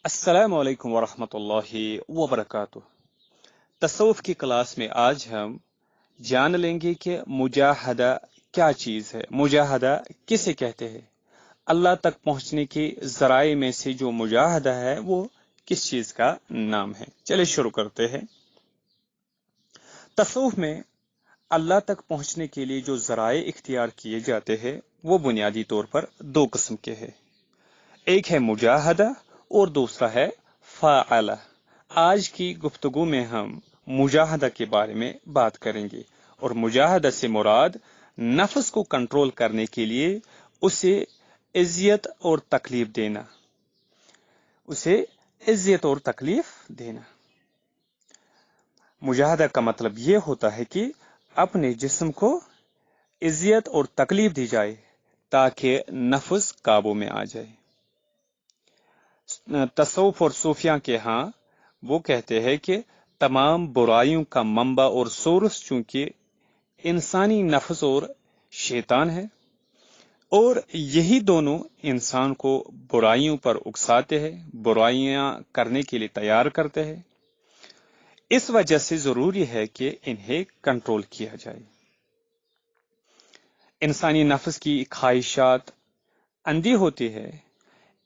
السلام علیکم ورحمۃ اللہ وبرکاتہ۔ تصوف کی کلاس میں آج ہم جان لیں گے کہ مجاہدہ کیا چیز ہے، مجاہدہ کسے کہتے ہیں، اللہ تک پہنچنے کے ذرائع میں سے جو مجاہدہ ہے وہ کس چیز کا نام ہے۔ چلے شروع کرتے ہیں۔ تصوف میں اللہ تک پہنچنے کے لیے جو ذرائع اختیار کیے جاتے ہیں وہ بنیادی طور پر دو قسم کے ہیں، ایک ہے مجاہدہ اور دوسرا ہے فاعلہ۔ آج کی گفتگو میں ہم مجاہدہ کے بارے میں بات کریں گے، اور مجاہدہ سے مراد نفس کو کنٹرول کرنے کے لیے اسے اذیت اور تکلیف دینا، اسے اذیت اور تکلیف دینا۔ مجاہدہ کا مطلب یہ ہوتا ہے کہ اپنے جسم کو اذیت اور تکلیف دی جائے تاکہ نفس قابو میں آ جائے۔ تصوف اور صوفیہ کے ہاں وہ کہتے ہیں کہ تمام برائیوں کا منبع اور سورس چونکہ انسانی نفس اور شیطان ہے، اور یہی دونوں انسان کو برائیوں پر اکساتے ہیں، برائیاں کرنے کے لیے تیار کرتے ہیں۔ اس وجہ سے ضروری ہے کہ انہیں کنٹرول کیا جائے۔ انسانی نفس کی خواہشات اندھی ہوتی ہے،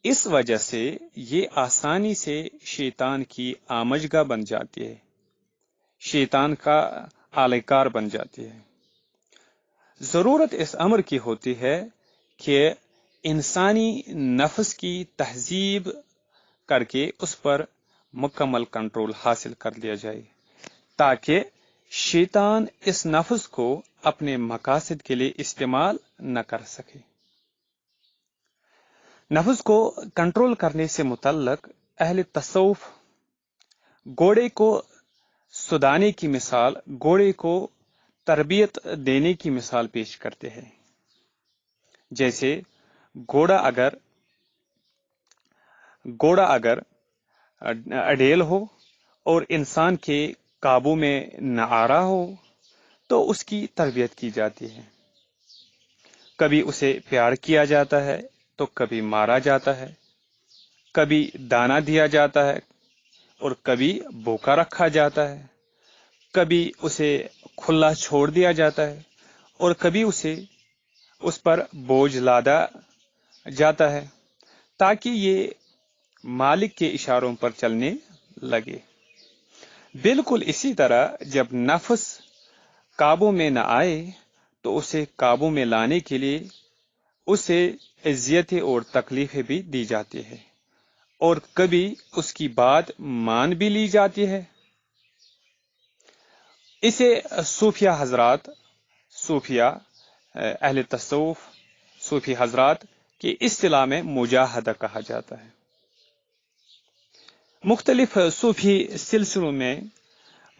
اس وجہ سے یہ آسانی سے شیطان کی آمجگاہ بن جاتی ہے، شیطان کا آلیکار بن جاتی ہے۔ ضرورت اس امر کی ہوتی ہے کہ انسانی نفس کی تہذیب کر کے اس پر مکمل کنٹرول حاصل کر لیا جائے تاکہ شیطان اس نفس کو اپنے مقاصد کے لیے استعمال نہ کر سکے۔ نفس کو کنٹرول کرنے سے متعلق اہل تصوف گھوڑے کو سدانے کی مثال، گھوڑے کو تربیت دینے کی مثال پیش کرتے ہیں۔ جیسے گھوڑا اگر اڈیل ہو اور انسان کے قابو میں نہ آ رہا ہو تو اس کی تربیت کی جاتی ہے، کبھی اسے پیار کیا جاتا ہے تو کبھی مارا جاتا ہے، کبھی دانا دیا جاتا ہے اور کبھی بھوکا رکھا جاتا ہے، کبھی اسے کھلا چھوڑ دیا جاتا ہے اور کبھی اس پر بوجھ لادا جاتا ہے تاکہ یہ مالک کے اشاروں پر چلنے لگے۔ بالکل اسی طرح جب نفس قابو میں نہ آئے تو اسے قابو میں لانے کے لیے اسے اذیتیں اور تکلیفیں بھی دی جاتی ہے، اور کبھی اس کی بات مان بھی لی جاتی ہے۔ اسے صوفیہ اہل تصوف صوفی حضرات کی اصطلاح میں مجاہدہ کہا جاتا ہے۔ مختلف صوفی سلسلوں میں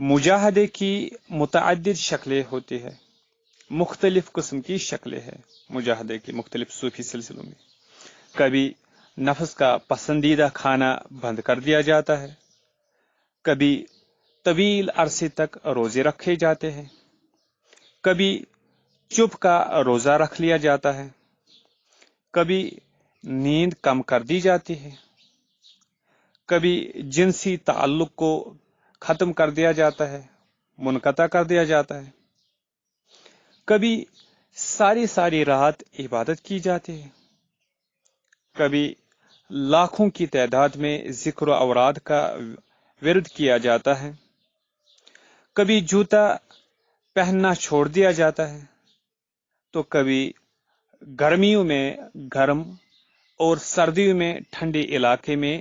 مجاہدے کی متعدد شکلیں ہوتی ہیں، مختلف قسم کی شکلیں ہیں مجاہدے کی مختلف صوفی سلسلوں میں۔ کبھی نفس کا پسندیدہ کھانا بند کر دیا جاتا ہے، کبھی طویل عرصے تک روزے رکھے جاتے ہیں، کبھی چپ کا روزہ رکھ لیا جاتا ہے، کبھی نیند کم کر دی جاتی ہے، کبھی جنسی تعلق کو ختم کر دیا جاتا ہے، منقطع کر دیا جاتا ہے، کبھی ساری رات عبادت کی جاتی ہے، کبھی لاکھوں کی تعداد میں ذکر و اوراد کا ورد کیا جاتا ہے، کبھی جوتا پہننا چھوڑ دیا جاتا ہے، تو کبھی گرمیوں میں گرم اور سردیوں میں ٹھنڈے علاقے میں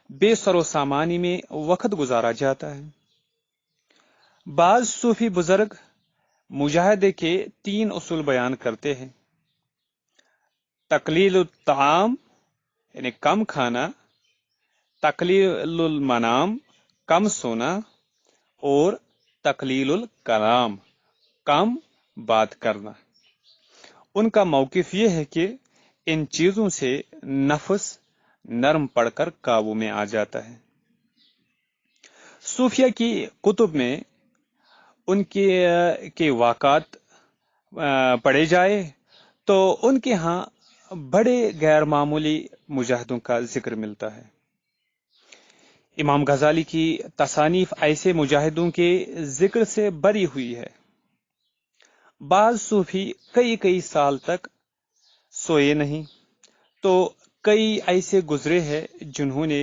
بے سر و سامانی میں وقت گزارا جاتا ہے۔ بعض صوفی بزرگ مجاہدے کے 3 اصول بیان کرتے ہیں: تقلیل الطعام یعنی کم کھانا، تقلیل المنام کم سونا، اور تقلیل الکلام کم بات کرنا۔ ان کا موقف یہ ہے کہ ان چیزوں سے نفس نرم پڑ کر قابو میں آ جاتا ہے۔ صوفیہ کی کتب میں ان کے واقعات پڑھے جائے تو ان کے ہاں بڑے غیر معمولی مجاہدوں کا ذکر ملتا ہے۔ امام غزالی کی تصانیف ایسے مجاہدوں کے ذکر سے بری ہوئی ہے۔ بعض صوفی کئی سال تک سوئے نہیں، تو کئی ایسے گزرے ہیں جنہوں نے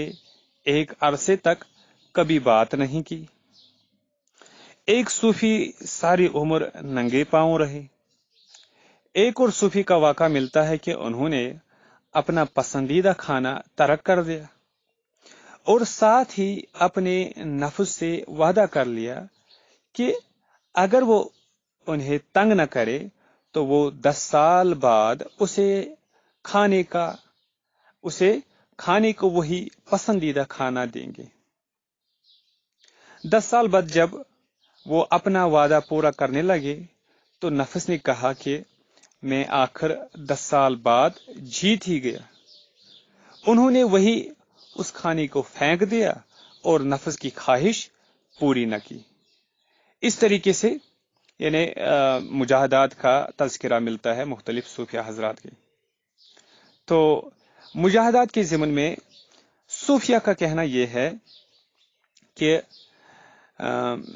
ایک عرصے تک کبھی بات نہیں کی۔ ایک صوفی ساری عمر ننگے پاؤں رہے۔ ایک اور صوفی کا واقعہ ملتا ہے کہ انہوں نے اپنا پسندیدہ کھانا ترک کر دیا اور ساتھ ہی اپنے نفس سے وعدہ کر لیا کہ اگر وہ انہیں تنگ نہ کرے تو وہ 10 سال بعد اسے کھانے کو وہی پسندیدہ کھانا دیں گے۔ 10 سال بعد جب وہ اپنا وعدہ پورا کرنے لگے تو نفس نے کہا کہ میں آخر 10 سال بعد جیت ہی گیا۔ انہوں نے وہی اس کھانے کو پھینک دیا اور نفس کی خواہش پوری نہ کی۔ اس طریقے سے یعنی مجاہدات کا تذکرہ ملتا ہے مختلف صوفیہ حضرات کے۔ تو مجاہدات کے ضمن میں صوفیہ کا کہنا یہ ہے کہ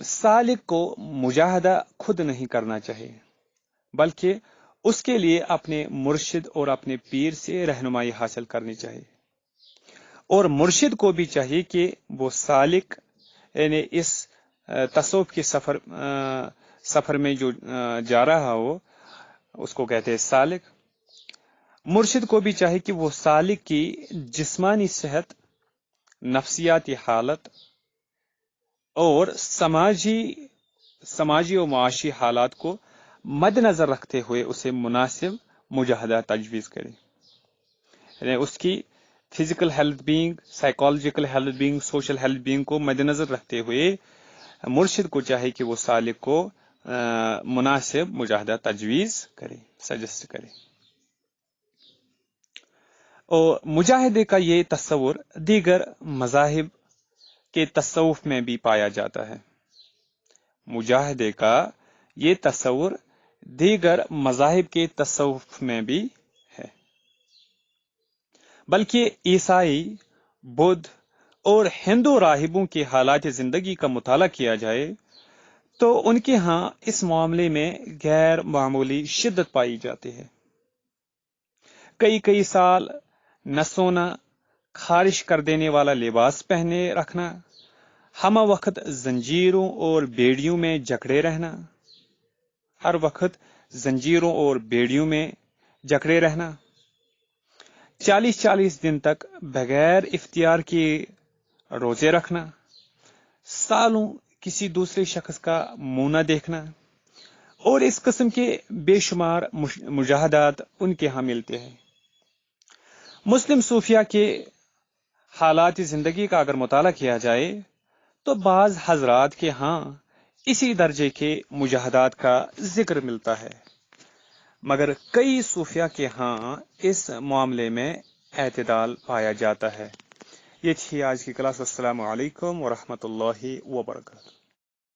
سالک کو مجاہدہ خود نہیں کرنا چاہیے، بلکہ اس کے لیے اپنے مرشد اور اپنے پیر سے رہنمائی حاصل کرنی چاہیے، اور مرشد کو بھی چاہیے کہ وہ سالک یعنی اس تصوف کے سفر میں جو جا رہا ہو اس کو کہتے ہیں سالک۔ مرشد کو بھی چاہیے کہ وہ سالک کی جسمانی صحت، نفسیاتی حالت اور سماجی و معاشی حالات کو مد نظر رکھتے ہوئے اسے مناسب مجاہدہ تجویز کرے، یعنی اس کی physical health being, psychological health being, social health being کو مد نظر رکھتے ہوئے مرشد کو چاہے کہ وہ سالک کو مناسب مجاہدہ تجویز کرے، سجیسٹ کرے۔ اور مجاہدے کا یہ تصور دیگر مذاہب کے تصوف میں بھی پایا جاتا ہے۔ مجاہدے کا یہ تصور دیگر مذاہب کے تصوف میں بھی ہے، بلکہ عیسائی، بدھ اور ہندو راہبوں کے حالات زندگی کا مطالعہ کیا جائے تو ان کے ہاں اس معاملے میں غیر معمولی شدت پائی جاتی ہے۔ کئی سال نہ سونا، خارش کر دینے والا لباس پہنے رکھنا، ہم وقت زنجیروں اور بیڑیوں میں جکڑے رہنا، ہر وقت زنجیروں اور بیڑیوں میں جکڑے رہنا، 40 دن تک بغیر افطار کے روزے رکھنا، سالوں کسی دوسرے شخص کا منہ نہ دیکھنا، اور اس قسم کے بے شمار مجاہدات ان کے ہاں ملتے ہیں۔ مسلم صوفیہ کے حالات زندگی کا اگر مطالعہ کیا جائے تو بعض حضرات کے ہاں اسی درجے کے مجاہدات کا ذکر ملتا ہے، مگر کئی صوفیہ کے ہاں اس معاملے میں اعتدال پایا جاتا ہے۔ یہ تھی آج کی کلاس۔ السلام علیکم ورحمۃ اللہ وبرکاتہ۔